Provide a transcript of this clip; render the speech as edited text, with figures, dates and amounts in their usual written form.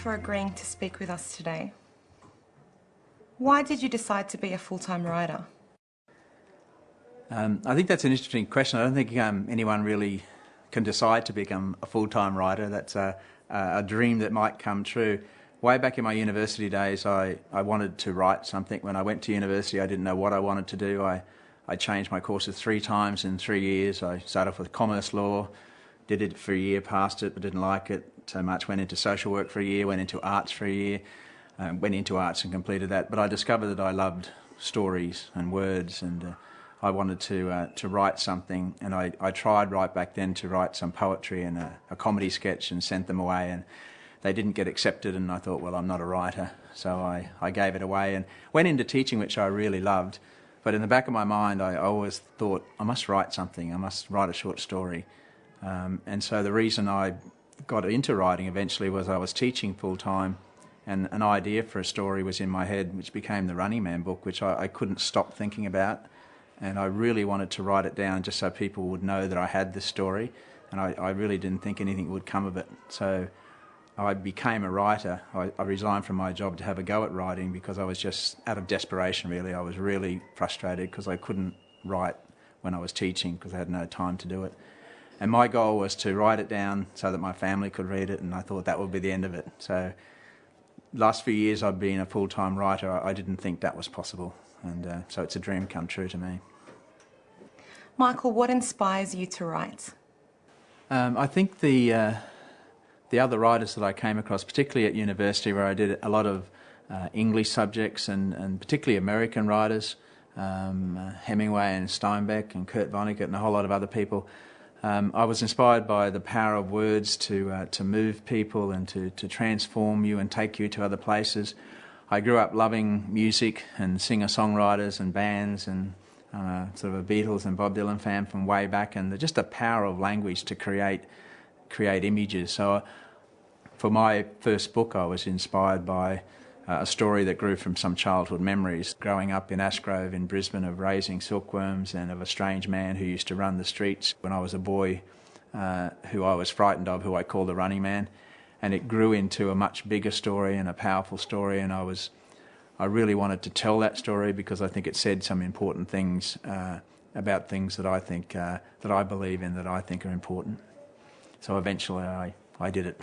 for agreeing to speak with us today. Why did you decide to be a full-time writer? I think that's an interesting question. I don't think anyone really can decide to become a full-time writer. That's a dream that might come true. Way back in my university days, I wanted to write something. When I went to university, I didn't know what I wanted to do. I changed my courses 3 times in 3 years. I started off with commerce law, did it for a year, passed it, but didn't like it so much. Went into social work for a year, went into arts for a year, went into arts and completed that. But I discovered that I loved stories and words, and I wanted to write something. And I tried right back then to write some poetry and a comedy sketch and sent them away, and they didn't get accepted, and I thought, well, I'm not a writer. So I gave it away and went into teaching, which I really loved. But in the back of my mind, I always thought, I must write something, I must write a short story. And so the reason I got into writing eventually was I was teaching full-time, and an idea for a story was in my head, which became the Running Man book, which I couldn't stop thinking about. And I really wanted to write it down just so people would know that I had this story, and I really didn't think anything would come of it. So I became a writer. I resigned from my job to have a go at writing because I was just out of desperation, really. I was really frustrated because I couldn't write when I was teaching because I had no time to do it. And my goal was to write it down so that my family could read it, and I thought that would be the end of it. So last few years I've been a full-time writer. I didn't think that was possible, and so it's a dream come true to me. Michael, what inspires you to write? I think the other writers that I came across, particularly at university where I did a lot of English subjects and particularly American writers, Hemingway and Steinbeck and Kurt Vonnegut and a whole lot of other people, I was inspired by the power of words to move people and to transform you and take you to other places. I grew up loving music and singer-songwriters and bands, and sort of a Beatles and Bob Dylan fan from way back, and just the power of language to create images. So for my first book I was inspired by a story that grew from some childhood memories, growing up in Ashgrove in Brisbane, of raising silkworms and of a strange man who used to run the streets when I was a boy, who I was frightened of, who I called the Running Man. And it grew into a much bigger story and a powerful story, and I really wanted to tell that story because I think it said some important things about things that I think that I believe in, that I think are important. So eventually I did it.